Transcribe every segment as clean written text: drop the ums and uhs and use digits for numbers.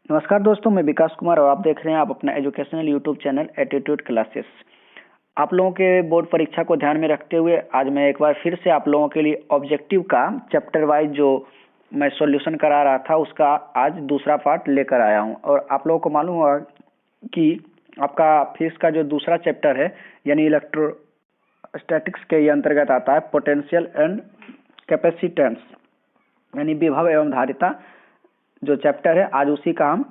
नमस्कार दोस्तों, मैं विकास कुमार और आप देख रहे हैं आप अपना educational YouTube channel attitude classes. आप लोगों के बोर्ड परीक्षा को ध्यान में रखते हुए आज मैं एक बार फिर से आप लोगों के लिए ऑब्जेक्टिव का चैप्टर वाइज जो मैं सॉल्यूशन करा रहा था उसका आज दूसरा पार्ट लेकर आया हूं। और आप लोगों को मालूम होगा कि आपका फिजिक्स का जो दूसरा चैप्टर है यानी इलेक्ट्रोस्टैटिक्स के ये अंतर्गत आता है पोटेंशियल एंड कैपेसिटेंस यानी विभव एवं धारिता जो चैप्टर है, आज उसी का हम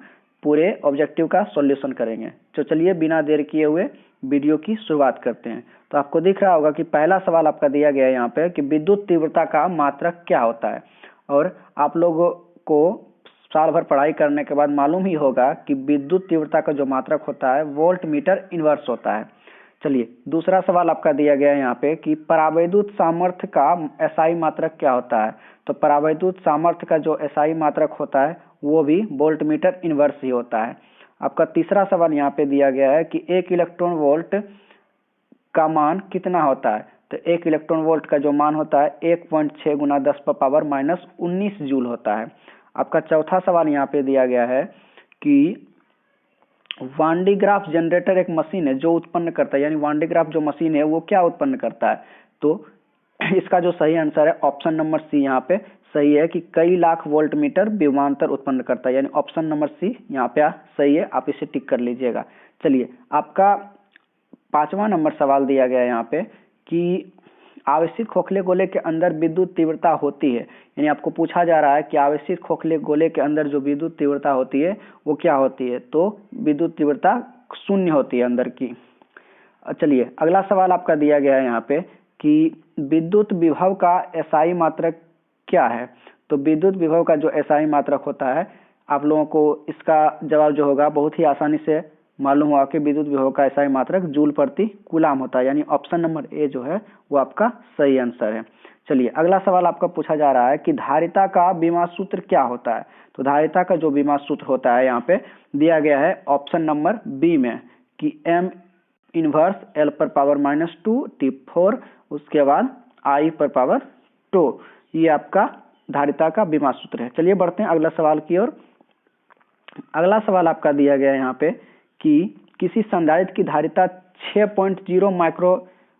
पूरे ऑब्जेक्टिव का सॉल्यूशन करेंगे। तो चलिए बिना देर किए हुए वीडियो की शुरुआत करते हैं। तो आपको दिख रहा होगा कि पहला सवाल आपका दिया गया है यहाँ पे कि विद्युत तीव्रता का मात्रक क्या होता है। और आप लोगों को साल भर पढ़ाई करने के बाद मालूम ही होगा कि विद्युत तीव्रता का जो मात्रक होता है वोल्ट मीटर इनवर्स होता है। चलिए दूसरा सवाल आपका दिया गया है यहाँ पे कि परावैद्युत सामर्थ्य का एसआई मात्रक क्या होता है। तो परावैद्युत सामर्थ्य का जो एसआई मात्रक होता है वो भी वोल्ट मीटर इनवर्स ही होता है। आपका तीसरा सवाल यहाँ पे दिया गया है कि 1 इलेक्ट्रॉन वोल्ट का मान कितना होता है। तो 1 इलेक्ट्रॉन वोल्ट का जो मान होता है 1.6 गुना 10⁻⁻19 जूल होता है। आपका चौथा सवाल यहाँ पे दिया गया है कि वान डी ग्राफ जनरेटर एक मशीन है जो उत्पन्न करता है, यानी वान डी ग्राफ जो मशीन है वो क्या उत्पन्न करता है। तो इसका जो सही आंसर है ऑप्शन नंबर सी यहाँ पे सही है कि कई लाख वोल्ट मीटर विभवांतर उत्पन्न करता है, यानी ऑप्शन नंबर सी यहाँ पे सही है, आप इसे टिक कर लीजिएगा। चलिए आपका 5वां नंबर सवाल दिया गया है यहाँ पे कि आवेशित खोखले गोले के अंदर विद्युत तीव्रता होती है, यानी आपको पूछा जा रहा है कि आवेशित खोखले गोले के अंदर जो विद्युत तीव्रता होती है वो क्या होती है। तो विद्युत तीव्रता 0 होती है अंदर की। चलिए अगला सवाल आपका दिया गया है यहाँ पे कि विद्युत विभव का एसआई मात्रक क्या है। तो विद्युत विभव का जो एसआई मात्रक होता है आप लोगों को इसका जवाब जो होगा बहुत ही आसानी से मालूम हुआ कि विद्युत विभव का एसआई मात्रक जूल प्रति कूलाम होता है, यानी ऑप्शन नंबर ए जो है वो आपका सही आंसर है। चलिए अगला सवाल आपका पूछा जा रहा है कि धारिता का विमा सूत्र क्या होता है। तो धारिता का जो विमा सूत्र होता है यहाँ पे दिया गया है ऑप्शन नंबर बी में कि m इनवर्स l पर पावर -2 T4 उसके बाद I पर पावर 2, ये आपका धारिता का विमा सूत्र है। चलिए बढ़ते हैं अगला सवाल की ओर। अगला सवाल आपका दिया गया है यहाँ पे कि किसी संधारित्र की धारिता 6.0 माइक्रो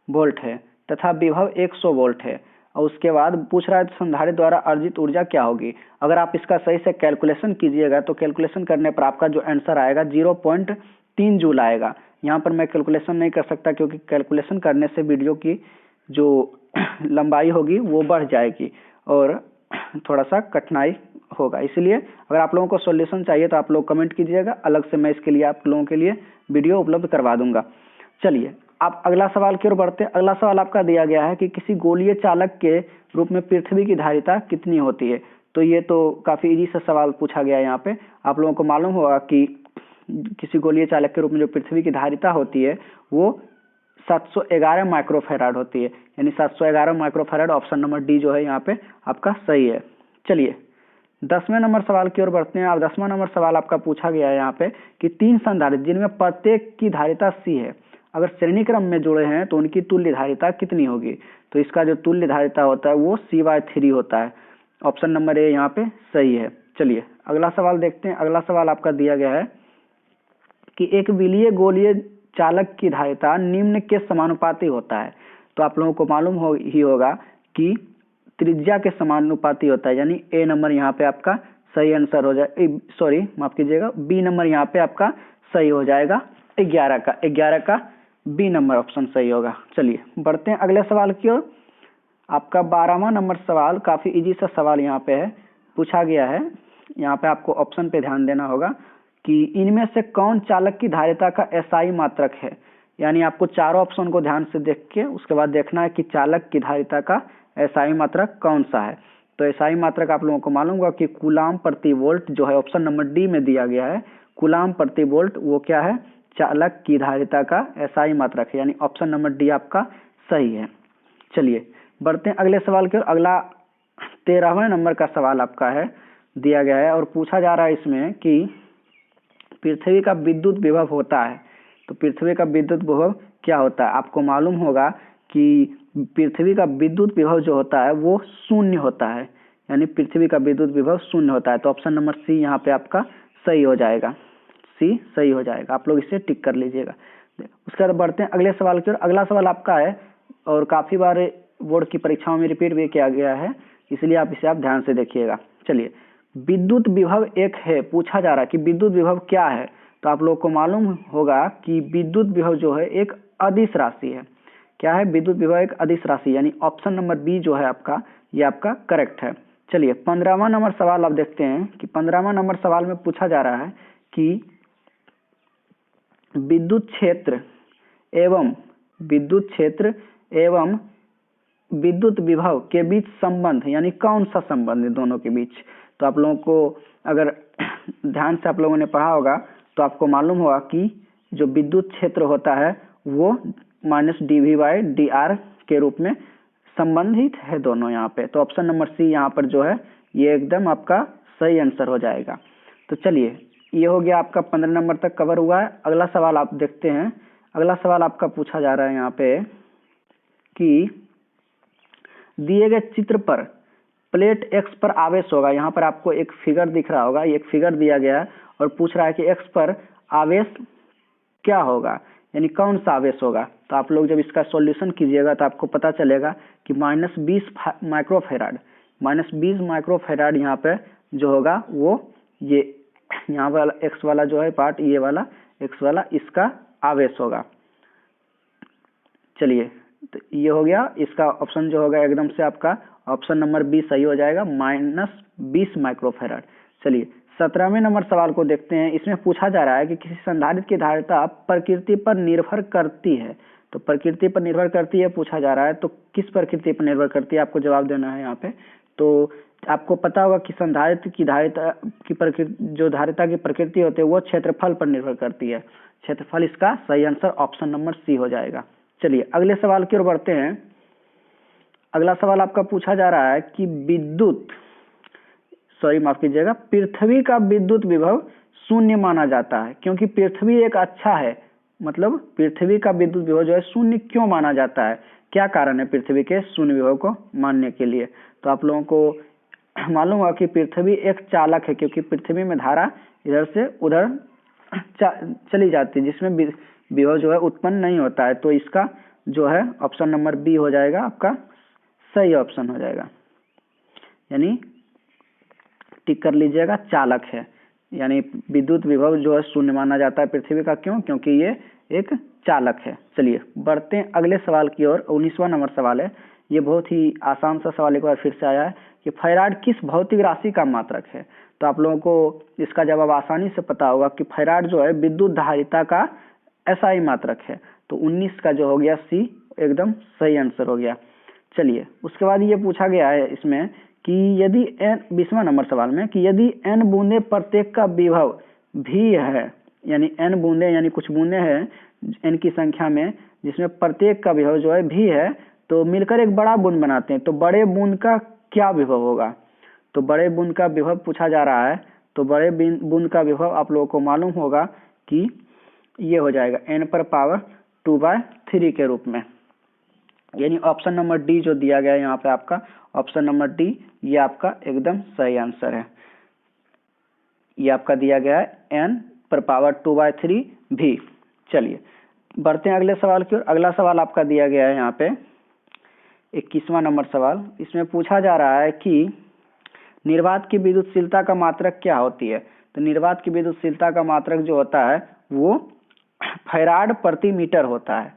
वोल्ट है तथा विभव 100 वोल्ट है और उसके बाद पूछ रहा है संधारित्र द्वारा अर्जित ऊर्जा क्या होगी। अगर आप इसका सही से कैलकुलेशन कीजिएगा तो कैलकुलेशन करने पर आपका जो आंसर आएगा 0.3 जूल आएगा। यहाँ पर मैं कैलकुलेशन नहीं कर सकता क्योंकि कैलकुलेशन करने से वीडियो की जो लंबाई होगी वो बढ़ जाएगी और थोड़ा सा कठिनाई होगा। इसलिए अगर आप लोगों को सॉल्यूशन चाहिए तो आप लोग कमेंट कीजिएगा, अलग से मैं इसके लिए आप लोगों के लिए वीडियो उपलब्ध करवा दूंगा। चलिए आप अगला सवाल की ओर बढ़ते हैं। अगला सवाल आपका दिया गया है कि किसी गोलीय चालक के रूप में पृथ्वी की धारिता कितनी होती है। तो ये तो काफी इजी सा सवाल पूछा गया है यहाँ पे। आप लोगों को मालूम होगा कि किसी गोलीय चालक के रूप में जो पृथ्वी की धारिता होती है वो 711 माइक्रोफैराड होती है, यानी 711 माइक्रोफैराड ऑप्शन नंबर डी जो है यहाँ पे आपका सही है। चलिए 10वें नंबर सवाल की ओर बढ़ते हैं। 10वां नंबर सवाल आपका पूछा गया है यहाँ पे कि 3 संधारित्र जिनमें प्रत्येक की धारिता सी है अगर श्रेणी क्रम में जुड़े हैं तो उनकी तुल्य धारिता कितनी होगी। तो इसका जो तुल्य धारिता होता है वो C/3 होता है, ऑप्शन नंबर ए यहाँ पे सही है। चलिए अगला सवाल देखते हैं। अगला सवाल आपका दिया गया है कि एक विलीय गोलीय चालक की धारिता निम्न के समानुपाती होता है। तो आप लोगों को मालूम ही होगा कि त्रिज्या के समानुपाती होता है, यानी ए नंबर यहाँ पे आपका सही आंसर हो जाए, सॉरी माफ कीजिएगा, बी नंबर यहाँ पे आपका सही हो जाएगा। 11 का बी नंबर ऑप्शन सही होगा। चलिए बढ़ते हैं अगले सवाल की ओर। आपका 12वां नंबर सवाल काफी इजी सा सवाल यहाँ पे है, पूछा गया है। यहाँ पे आपको ऑप्शन पे ध्यान देना होगा कि इनमें से कौन चालक की धारिता का एसआई मात्रक है, यानी आपको चारों ऑप्शन को ध्यान से देख के उसके बाद देखना है कि चालक की धारिता का एसआई मात्रक कौन सा है। तो एसआई मात्रक आप लोगों को मालूम होगा कि कूलाम प्रति वोल्ट जो है ऑप्शन नंबर डी में दिया गया है, कूलाम प्रति वोल्ट वो क्या है, चालक की धारिता का एसआई मात्रक है, यानी ऑप्शन नंबर डी आपका सही है। चलिए बढ़ते हैं अगले सवाल की ओर। अगला 13वें नंबर का सवाल आपका है दिया गया है और पूछा जा रहा है इसमें कि पृथ्वी का विद्युत विभव होता है। तो पृथ्वी का विद्युत विभव क्या होता है। आपको मालूम होगा कि पृथ्वी का विद्युत विभव जो होता है वो 0 होता है, यानी पृथ्वी का विद्युत विभव 0 होता है। तो ऑप्शन नंबर सी यहाँ पे आपका सही हो जाएगा, सी सही हो जाएगा। आप लोग इसे टिक कर लीजिएगा। उसके बाद बढ़ते हैं अगले सवाल की ओर। अगला सवाल आपका है और काफ़ी बार बोर्ड की परीक्षाओं में रिपीट भी किया गया है, इसलिए इसे आप ध्यान से देखिएगा। चलिए, विद्युत विभव एक है, पूछा जा रहा है कि विद्युत विभव क्या है। तो आप लोग को मालूम होगा कि विद्युत विभव जो है एक अदिश राशि है। क्या है? विद्युत विभव एक अदिश राशि, यानी ऑप्शन नंबर बी जो है आपका, ये आपका करेक्ट है। चलिए 15वां नंबर सवाल आप देखते हैं कि 15वां नंबर सवाल में पूछा जा रहा है कि विद्युत क्षेत्र एवं विद्युत विभव के बीच संबंध, यानी कौन सा संबंध है दोनों के बीच। तो आप लोगों को अगर ध्यान से आप लोगों ने पढ़ा होगा तो आपको मालूम होगा कि जो विद्युत क्षेत्र होता है वो -dV/dr के रूप में संबंधित है दोनों यहाँ पे। तो ऑप्शन नंबर सी यहाँ पर जो है ये एकदम आपका सही आंसर हो जाएगा। तो चलिए, ये हो गया आपका 15 नंबर तक कवर हुआ है। अगला सवाल आप देखते हैं। अगला सवाल आपका पूछा जा रहा है यहाँ पे कि दिए गए चित्र पर प्लेट x पर आवेश होगा। यहाँ पर आपको एक फिगर दिख रहा होगा, ये एक फिगर दिया गया है और पूछ रहा है कि x पर आवेश क्या होगा, यानी कौन सा आवेश होगा। तो आप लोग जब इसका सॉल्यूशन कीजिएगा तो आपको पता चलेगा कि -20 माइक्रोफेराड यहाँ पे जो होगा वो ये यहाँ वाला x वाला जो है पार्ट, ये वाला x वाला, इसका आवेश होगा। चलिए, तो ये हो गया, इसका ऑप्शन जो होगा एकदम से आपका ऑप्शन नंबर बी सही हो जाएगा, -20 माइक्रोफेराड। चलिए 17वें नंबर सवाल को देखते हैं। इसमें पूछा जा रहा है कि किसी संधारित्र की धारिता प्रकृति पर निर्भर करती है। तो प्रकृति पर निर्भर करती है पूछा जा रहा है, तो किस प्रकृति पर निर्भर करती है आपको जवाब देना है यहाँ पे। तो आपको पता होगा कि संधारित्र की धारिता की प्रकृति, जो धारिता की प्रकृति होती है वो क्षेत्रफल पर निर्भर करती है। क्षेत्रफल इसका सही आंसर ऑप्शन नंबर सी हो जाएगा। चलिए अगले सवाल की ओर बढ़ते हैं। अगला सवाल आपका पूछा जा रहा है कि पृथ्वी का विद्युत विभव शून्य माना जाता है, क्योंकि पृथ्वी एक अच्छा है, मतलब पृथ्वी का विद्युत विभव जो है शून्य क्यों माना जाता है, क्या कारण है पृथ्वी के शून्य विभव को मानने के लिए। तो आप लोगों को मालूम होगा कि पृथ्वी एक चालक है, क्योंकि पृथ्वी में धारा इधर से उधर चली जाती है, जिसमें विभव जो है उत्पन्न नहीं होता है। तो इसका जो है ऑप्शन नंबर बी हो जाएगा, आपका सही ऑप्शन हो जाएगा, यानी टिक कर लीजिएगा, चालक है। यानी विद्युत विभव जो है शून्य माना जाता है पृथ्वी का, क्यों? क्योंकि ये एक चालक है। चलिए बढ़ते हैं अगले सवाल की ओर। 19वां नंबर सवाल है, ये बहुत ही आसान सा सवाल एक बार फिर से आया है कि फैराड किस भौतिक राशि का मात्रक है। तो आप लोगों को इसका जवाब आसानी से पता होगा कि फैराड जो है विद्युत धारिता का SI मात्रक है। तो 19 का जो हो गया सी एकदम सही आंसर हो गया। चलिए उसके बाद ये पूछा गया है इसमें कि यदि n, 20वां नंबर सवाल में, कि यदि n बूंदे प्रत्येक का विभव भी है, यानी n बूंदे यानी कुछ बूंदे हैं n की संख्या में, जिसमें प्रत्येक का विभव जो है भी है, तो मिलकर एक बड़ा बूंद बनाते हैं, तो बड़े बूंद का क्या विभव होगा। तो बड़े बूंद का विभव पूछा जा रहा है। तो बड़े बूंद का विभव आप लोगों को मालूम होगा कि ये हो जाएगा n⁻2/3 के रूप में, यानी ऑप्शन नंबर डी जो दिया गया है यहाँ पे आपका ऑप्शन नंबर डी, ये आपका एकदम सही आंसर है। ये आपका दिया गया है n⁻2/3 भी। चलिए बढ़ते हैं अगले सवाल की ओर। अगला सवाल आपका दिया गया है यहाँ पे 21वां नंबर सवाल। इसमें पूछा जा रहा है कि निर्वात की विद्युतशीलता का मात्रक क्या होती है। तो निर्वात की विद्युतशीलता का मात्रक जो होता है वो फैराड प्रति मीटर होता है।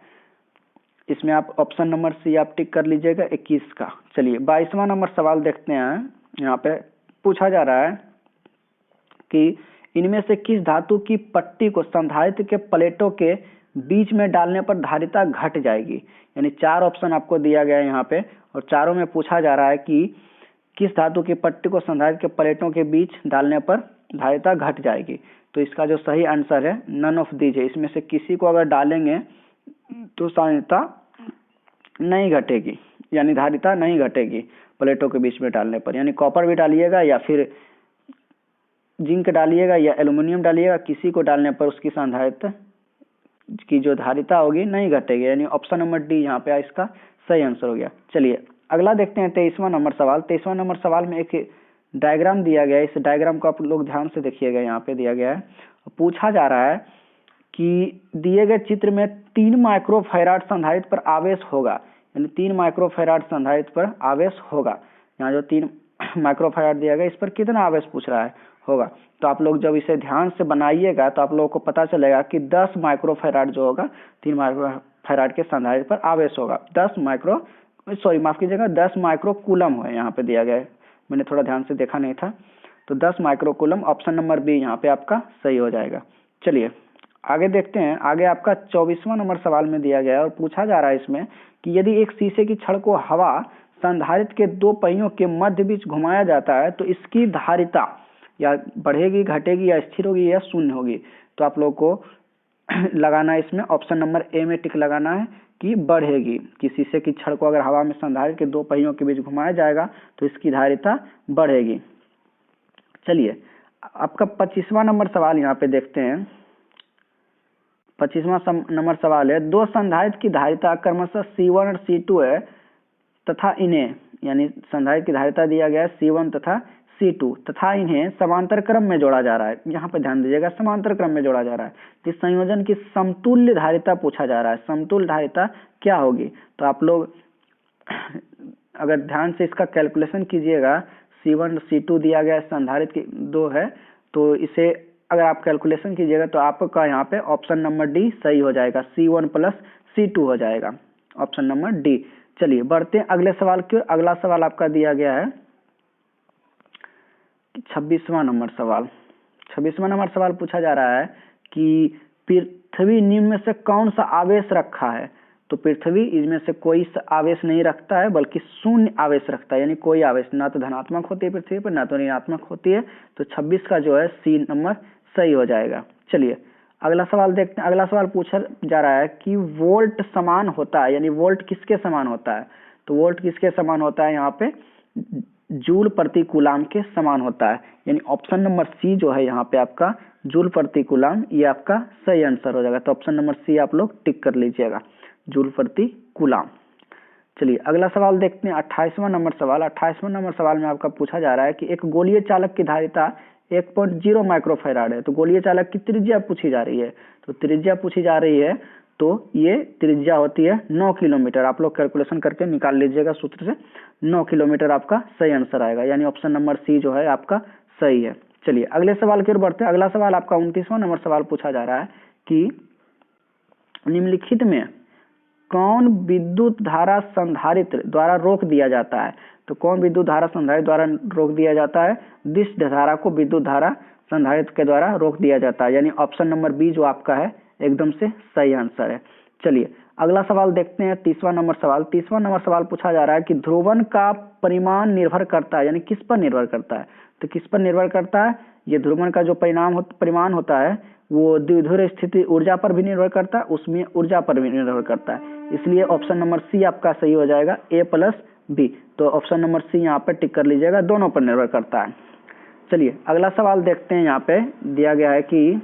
इसमें आप ऑप्शन नंबर सी आप टिक कर लीजिएगा 21 का। चलिए 22वां नंबर सवाल देखते हैं। यहाँ पे पूछा जा रहा है कि इनमें से किस धातु की पट्टी को संधारित्र के प्लेटों के बीच में डालने पर धारिता घट जाएगी। यानी 4 ऑप्शन आपको दिया गया है यहाँ पे, और चारों में पूछा जा रहा है कि किस धातु की पट्टी को संधारित्र के प्लेटों के बीच डालने पर धारिता घट जाएगी। तो इसका जो सही आंसर है नन ऑफ दीज है। इसमें से किसी को अगर डालेंगे तो धारिता नहीं घटेगी, यानी धारिता नहीं घटेगी प्लेटों के बीच में डालने पर। यानी कॉपर भी डालिएगा या फिर जिंक डालिएगा या एल्युमिनियम डालिएगा, किसी को डालने पर उसकी संधारिता की जो धारिता होगी नहीं घटेगी। यानी ऑप्शन नंबर डी यहाँ पे इसका सही आंसर हो गया। चलिए अगला देखते हैं 23वां नंबर सवाल। 23वां नंबर सवाल में एक डायग्राम दिया गया है, इस डायग्राम को आप लोग ध्यान से देखिएगा। यहाँ पे दिया गया है, पूछा जा रहा है कि दिए गए चित्र में 3 माइक्रोफैराड संधारित्र पर आवेश होगा, यानी 3 माइक्रोफैराड संधारित्र पर आवेश होगा। यहाँ जो 3 माइक्रोफैराड दिया गया, इस पर कितना आवेश पूछ रहा है, होगा। तो आप लोग जब इसे ध्यान से बनाइएगा तो आप लोगों को पता चलेगा कि 10 माइक्रोफैराड जो होगा 3 माइक्रोफैराड के संधारित्र पर आवेश होगा। 10 माइक्रो कूलम है यहाँ पे दिया गया है, मैंने थोड़ा ध्यान से देखा नहीं था। तो 10 micro coulomb, option number B यहाँ पे आपका सही हो जाएगा। चलिए आगे देखते हैं। आगे आपका 24वां नंबर सवाल में दिया गया है और पूछा जा रहा है इसमें कि यदि एक शीशे की छड़ को हवा संधारित्र के 2 पहियों के मध्य बीच घुमाया जाता है तो इसकी धारिता या बढ़ेगी, घटेगी, या स्थिर होगी, या शून्य होगी। तो आप लोग को लगाना है इसमें ऑप्शन नंबर ए में टिक लगाना है कि बढ़ेगी, कि शीशे की छड़ को अगर हवा में संधारित्र के 2 पहियों के बीच घुमाया जाएगा तो इसकी धारिता बढ़ेगी। चलिए आपका 25वां नंबर सवाल यहाँ पे देखते हैं। 25वां नंबर सवाल है, 2 संधारित्र की धारिता क्रमशः C1 और C2 है तथा इन्हें, यानी संधारित्र की धारिता दिया गया है C1 तथा C2 तथा इन्हें समांतर क्रम में जोड़ा जा रहा है। यहाँ पे ध्यान दीजिएगा, समांतर क्रम में जोड़ा जा रहा है। इस संयोजन की समतुल्य धारिता पूछा जा रहा है। समतुल्य धारिता क्या होगी? तो आप लोग अगर ध्यान से इसका कैलकुलेशन कीजिएगा, C1 C2 दिया गया है, संधारित्र की 2 है, तो इसे अगर आप कैलकुलेशन कीजिएगा तो आपका यहाँ पे ऑप्शन नंबर डी सही हो जाएगा, C1 प्लस C2 हो जाएगा, ऑप्शन नंबर डी। चलिए बढ़ते हैं अगले सवाल की ओर। अगला सवाल आपका दिया गया है 26वां नंबर सवाल। 26वां नंबर सवाल पूछा जा रहा है कि पृथ्वी निम्न में से कौन सा आवेश रखा है? तो पृथ्वी इसमें से कोई आवेश नहीं रखता है, बल्कि शून्य आवेश रखता है, यानी कोई आवेश, ना तो धनात्मक होती है पृथ्वी पर, ना तो ऋणात्मक होती है। तो 26 का जो है सी नंबर सही हो जाएगा। चलिए अगला सवाल देखते हैं। अगला सवाल पूछा जा रहा है कि वोल्ट समान होता है, यानी वोल्ट किसके समान होता है? तो वोल्ट किसके समान होता है? यहाँ पे जूल प्रति कूलाम के समान होता है, यानी ऑप्शन नंबर सी जो है यहाँ पे आपका जूल प्रति कूलाम, ये आपका सही आंसर हो जाएगा। तो ऑप्शन नंबर सी आप लोग टिक कर लीजिएगा, जूल प्रति कूलाम। चलिए अगला सवाल देखते हैं 28वां नंबर सवाल। 28वां नंबर सवाल में आपका पूछा जा रहा है कि एक गोलीय चालक की धारिता 1.0 माइक्रोफैराड है। तो गोलीय चालक की त्रिज्या पूछी जा रही है, तो त्रिज्या पूछी जा रही है, तो ये त्रिज्या होती है 9 किलोमीटर। आप लोग कैलकुलेशन करके निकाल लीजिएगा सूत्र से, 9 किलोमीटर आपका सही आंसर आएगा, यानी ऑप्शन नंबर सी जो है आपका सही है। चलिए अगले सवाल की ओर बढ़ते हैं। अगला सवाल आपका 29वां नंबर सवाल पूछा जा रहा है कि निम्नलिखित में कौन विद्युत धारा संधारित्र द्वारा रोक दिया जाता है? तो कौन विद्युत धारा संधारित्र द्वारा रोक दिया जाता है? दिश धारा को विद्युत धारा संधारित्र के द्वारा रोक दिया जाता है, यानी ऑप्शन नंबर बी जो आपका है एकदम से सही आंसर है। चलिए अगला सवाल देखते हैं 30वां नंबर सवाल। 30वां नंबर सवाल पूछा जा रहा है कि ध्रुवन का परिमाण निर्भर करता है, यानी किस पर निर्भर करता है? तो किस पर निर्भर करता है? ये ध्रुवन का जो परिमाण होता है वो द्विध्रुव स्थिति ऊर्जा पर भी निर्भर करता है, उसमें ऊर्जा पर भी निर्भर करता है, इसलिए ऑप्शन नंबर सी आपका सही हो जाएगा, ए प्लस बी। तो ऑप्शन नंबर सी यहाँ पर टिक कर लीजिएगा, दोनों पर निर्भर करता है। चलिए अगला सवाल देखते हैं। यहाँ पे दिया गया है कि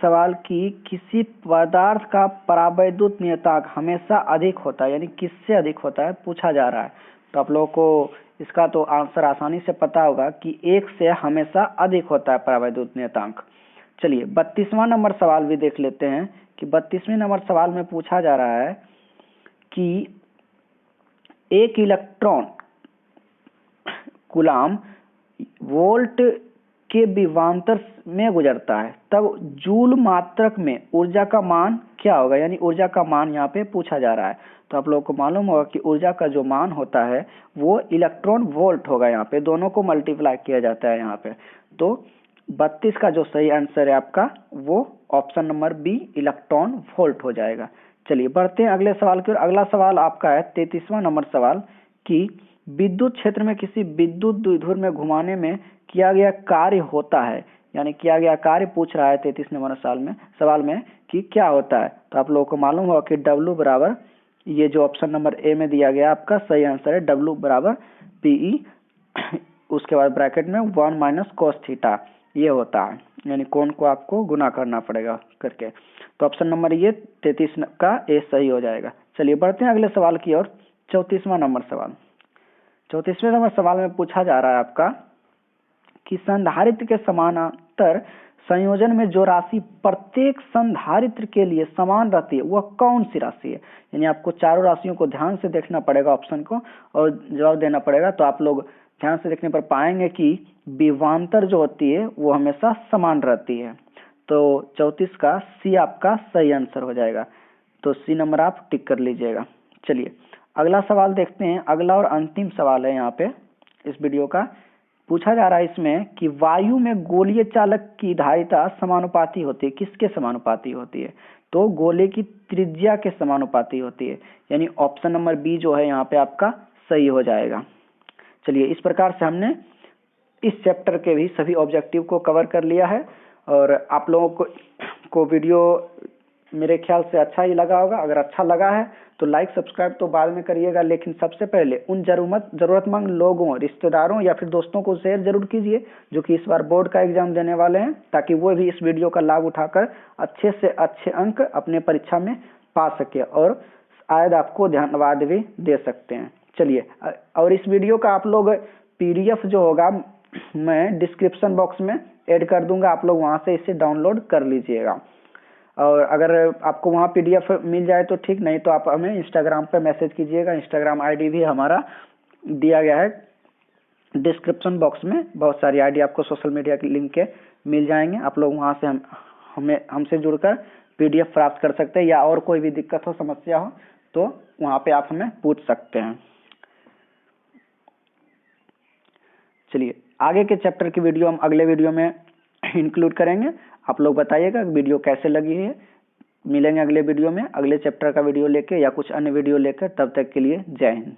सवाल कि किसी पदार्थ का परावैद्युत नियतांक हमेशा अधिक होता है, यानी किससे अधिक होता है पूछा जा रहा है। तो आप लोगों को इसका तो आंसर आसानी से पता होगा कि 1 से हमेशा अधिक होता है परावैद्युत नियतांक। चलिए 32वां नंबर सवाल भी देख लेते हैं कि 32वें नंबर सवाल में पूछा जा रहा है कि एक इलेक्ट्रॉन कूलाम वोल्ट के विभवांतर में गुजरता है, तब जूल मात्रक में ऊर्जा का मान क्या होगा? यानी ऊर्जा का मान यहाँ पे पूछा जा रहा है। तो आप लोगों को मालूम होगा कि ऊर्जा का जो मान होता है वो इलेक्ट्रॉन वोल्ट होगा, यहाँ पे दोनों को मल्टीप्लाई किया जाता है यहाँ पे। तो 32 का जो सही आंसर है आपका वो option number B electron volt हो जाएगा। चलिए बढ़ते हैं अगले सवाल की ओर। अगला सवाल आपका है 33वां नंबर सवाल कि विद्युत क्षेत्र में किसी विद्युत द्विध्रुव में घुमाने में किया गया कार्य होता है, यानी किया गया कार्य पूछ रहा है 33 नंबर सवाल में कि क्या होता है। तो आप लोगों को मालूम होगा कि W बराबर, ये जो ऑप्शन नंबर ए में दिया गया आपका सही आंसर है, W बराबर PE, उसके बाद ब्रैकेट में 1 माइनस cos थीटा, ये होता है, यानी कोण को आपको गुना करना पड़ेगा करके। तो ऑप्शन नंबर ये 33 का ए सही हो जाएगा। चलिए बढ़ते हैं अगले सवाल की ओर। 34वां नंबर सवाल। 34वें नंबर सवाल में पूछा जा रहा है आपका कि संधारित्र के समानांतर संयोजन में जो राशि प्रत्येक संधारित्र के लिए समान रहती है वह कौन सी राशि है। यानी आपको चारों राशियों को ध्यान से देखना पड़ेगा ऑप्शन को और जवाब देना पड़ेगा। तो आप लोग ध्यान से देखने पर पाएंगे कि विभवांतर जो होती है वो हमेशा समान रहती है। तो 34 का सी आपका सही आंसर हो जाएगा। तो सी नंबर आप टिक कर लीजिएगा। चलिए अगला सवाल देखते हैं। अगला और अंतिम सवाल है यहाँ पे इस वीडियो का। पूछा जा रहा है इसमें कि वायु में गोलीय चालक की धारिता समानुपाती होती है, किसके समानुपाती होती है। तो गोले की त्रिज्या के समानुपाती होती है। यानी ऑप्शन नंबर बी जो है यहाँ पे आपका सही हो जाएगा। चलिए इस प्रकार से हमने इस चैप्टर के भी सभी ऑब्जेक्टिव को कवर कर लिया है और आप लोगों को वीडियो मेरे ख्याल से अच्छा ही लगा होगा। अगर अच्छा लगा है तो लाइक सब्सक्राइब तो बाद में करिएगा, लेकिन सबसे पहले उन जरूरतमंद लोगों, रिश्तेदारों या फिर दोस्तों को शेयर जरूर कीजिए जो कि इस बार बोर्ड का एग्जाम देने वाले हैं, ताकि वो भी इस वीडियो का लाभ उठाकर अच्छे से अच्छे अंक अपने परीक्षा में पा सके और शायद आपको धन्यवाद भी दे सकते हैं। चलिए और इस वीडियो का आप लोग PDF जो होगा मैं डिस्क्रिप्शन बॉक्स में ऐड कर दूंगा, आप लोग वहां से इसे डाउनलोड कर लीजिएगा। और अगर आपको वहाँ PDF मिल जाए तो ठीक, नहीं तो आप हमें इंस्टाग्राम पे मैसेज कीजिएगा। इंस्टाग्राम ID भी हमारा दिया गया है डिस्क्रिप्शन बॉक्स में। बहुत सारी ID आपको सोशल मीडिया के लिंक के मिल जाएंगे, आप लोग वहाँ से हमसे जुड़कर PDF प्राप्त कर सकते हैं, या और कोई भी दिक्कत हो, समस्या हो तो वहाँ पे आप हमें पूछ सकते हैं। चलिए आगे के चैप्टर की वीडियो हम अगले वीडियो में इंक्लूड करेंगे। आप लोग बताइएगा वीडियो कैसे लगी है। मिलेंगे अगले वीडियो में अगले चैप्टर का वीडियो लेके या कुछ अन्य वीडियो लेकर। तब तक के लिए जय हिंद।